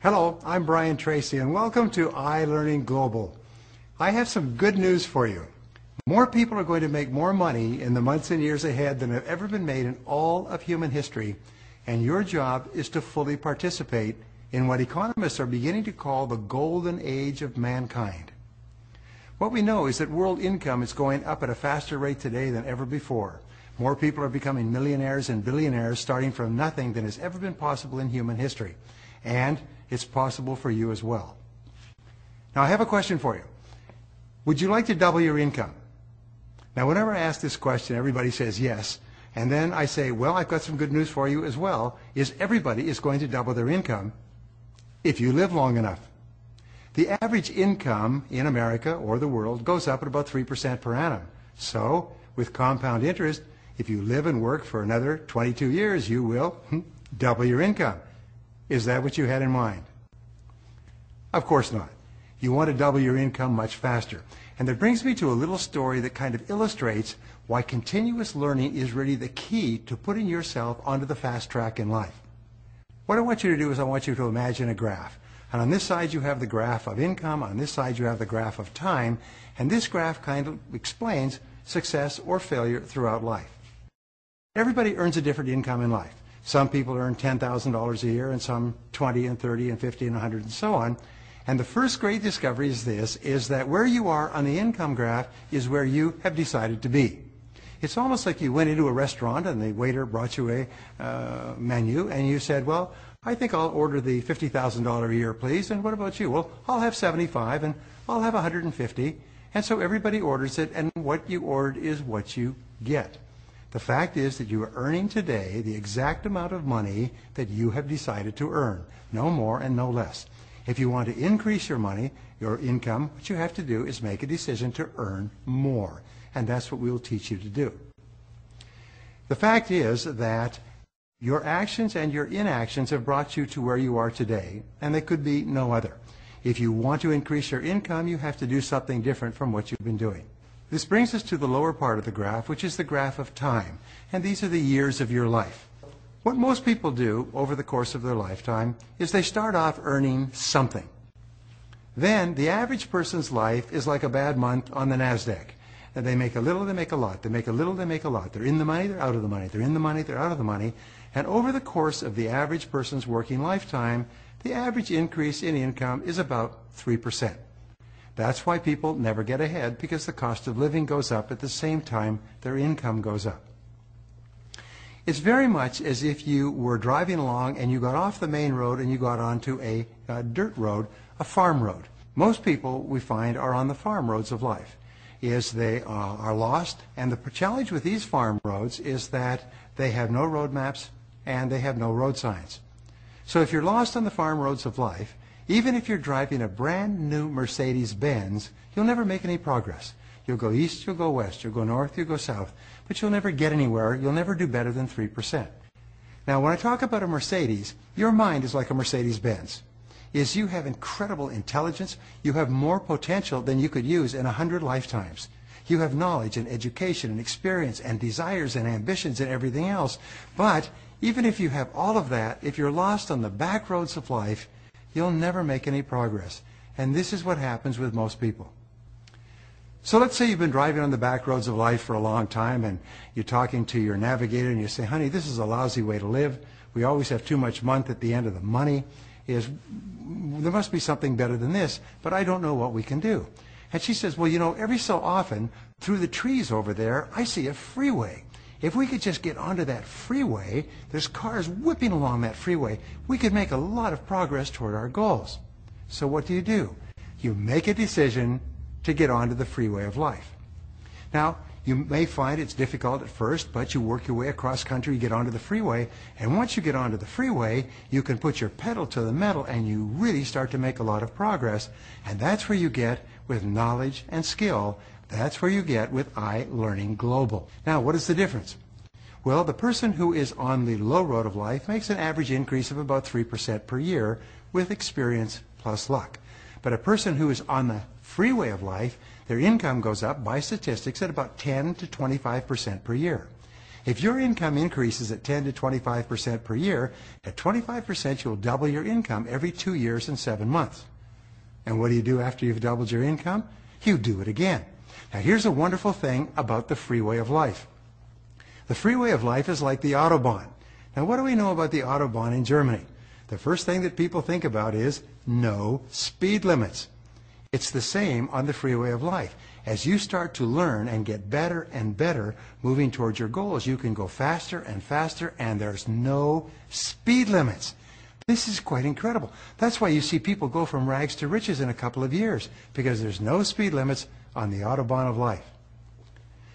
Hello, I'm Brian Tracy and welcome to iLearning Global. I have some good news for you. More people are going to make more money in the months and years ahead than have ever been made in all of human history, and your job is to fully participate in what economists are beginning to call the golden age of mankind. What we know is that world income is going up at a faster rate today than ever before. More people are becoming millionaires and billionaires starting from nothing than has ever been possible in human history. And it's possible for you as well. Now I have a question for you. Would you like to double your income? Now whenever I ask this question, everybody says yes. And then I say, well, I've got some good news for you as well, is everybody is going to double their income if you live long enough. The average income in America or the world goes up at about 3% per annum. So with compound interest, if you live and work for another 22 years, you will double your income. Is that what you had in mind? Of course not. You want to double your income much faster. And that brings me to a little story that kind of illustrates why continuous learning is really the key to putting yourself onto the fast track in life. What I want you to do is I want you to imagine a graph. And on this side you have the graph of income, on this side you have the graph of time, and this graph kind of explains success or failure throughout life. Everybody earns a different income in life. Some people earn $10,000 a year and some 20 and 30 and 50 and 100 and so on. And the first great discovery is this, is that where you are on the income graph is where you have decided to be. It's almost like you went into a restaurant and the waiter brought you a menu and you said, well, I think I'll order the $50,000 a year, please. And what about you? Well, I'll have 75 and I'll have 150. And so everybody orders it, and what you ordered is what you get. The fact is that you are earning today the exact amount of money that you have decided to earn, no more and no less. If you want to increase your money, your income, what you have to do is make a decision to earn more, and that's what we will teach you to do. The fact is that your actions and your inactions have brought you to where you are today, and they could be no other. If you want to increase your income, you have to do something different from what you've been doing. This brings us to the lower part of the graph, which is the graph of time. And these are the years of your life. What most people do over the course of their lifetime is they start off earning something. Then the average person's life is like a bad month on the NASDAQ. And they make a little, they make a lot. They make a little, they make a lot. They're in the money, they're out of the money. They're in the money, they're out of the money. And over the course of the average person's working lifetime, the average increase in income is about 3%. That's why people never get ahead, because the cost of living goes up at the same time their income goes up. It's very much as if you were driving along and you got off the main road and you got onto a dirt road, a farm road. Most people, we find, are on the farm roads of life. They are lost, and the challenge with these farm roads is that they have no road maps and they have no road signs. So if you're lost on the farm roads of life, even if you're driving a brand new Mercedes-Benz, you'll never make any progress. You'll go east, you'll go west, you'll go north, you'll go south, but you'll never get anywhere. You'll never do better than 3%. Now, when I talk about a Mercedes, your mind is like a Mercedes-Benz. You have incredible intelligence. You have more potential than you could use in 100 lifetimes. You have knowledge and education and experience and desires and ambitions and everything else. But even if you have all of that, if you're lost on the back roads of life, you'll never make any progress. And this is what happens with most people. So let's say you've been driving on the back roads of life for a long time and you're talking to your navigator and you say, honey, this is a lousy way to live. We always have too much month at the end of the money. There must be something better than this, but I don't know what we can do. And she says, well, you know, every so often through the trees over there, I see a freeway. If we could just get onto that freeway, there's cars whipping along that freeway, we could make a lot of progress toward our goals. So what do? You make a decision to get onto the freeway of life. Now, you may find it's difficult at first, but you work your way across country, you get onto the freeway, and once you get onto the freeway, you can put your pedal to the metal and you really start to make a lot of progress, and that's where you get with knowledge and skill. That's where you get with iLearning Global. Now, what is the difference? Well, the person who is on the low road of life makes an average increase of about 3% per year with experience plus luck. But a person who is on the freeway of life, their income goes up by statistics at about 10 to 25% per year. If your income increases at 10 to 25% per year, at 25% you'll double your income every 2 years and 7 months. And what do you do after you've doubled your income? You do it again. Now here's a wonderful thing about the free way of life. The free way of life is like the Autobahn. Now what do we know about the Autobahn in Germany? The first thing that people think about is no speed limits. It's the same on the freeway of life. As you start to learn and get better and better moving towards your goals, you can go faster and faster, and there's no speed limits. This is quite incredible. That's why you see people go from rags to riches in a couple of years, because there's no speed limits on the Autobahn of life.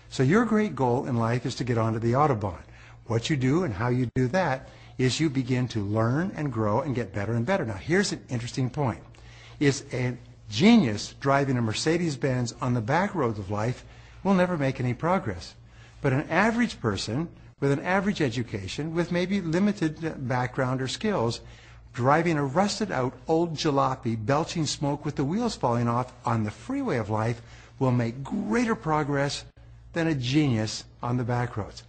So your great goal in life is to get onto the Autobahn. What you do and how you do that is you begin to learn and grow and get better and better. Now here's an interesting point. Is a genius driving a Mercedes-Benz on the back roads of life will never make any progress. But an average person with an average education, with maybe limited background or skills, driving a rusted out old jalopy, belching smoke with the wheels falling off on the freeway of life, will make greater progress than a genius on the back roads.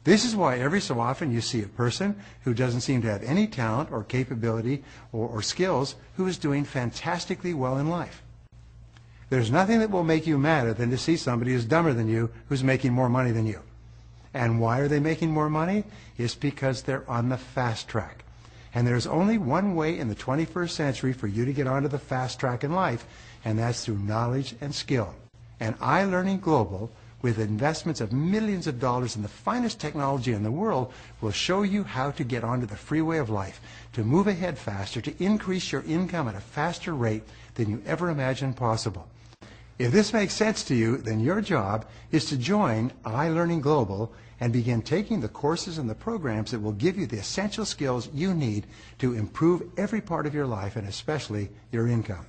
This is why every so often you see a person who doesn't seem to have any talent or capability or skills who is doing fantastically well in life. There's nothing that will make you madder than to see somebody who's dumber than you who's making more money than you. And why are they making more money? It's because they're on the fast track. And there's only one way in the 21st century for you to get onto the fast track in life, and that's through knowledge and skill. And iLearning Global, with investments of millions of dollars in the finest technology in the world, will show you how to get onto the freeway of life, to move ahead faster, to increase your income at a faster rate than you ever imagined possible. If this makes sense to you, then your job is to join iLearning Global and begin taking the courses and the programs that will give you the essential skills you need to improve every part of your life, and especially your income.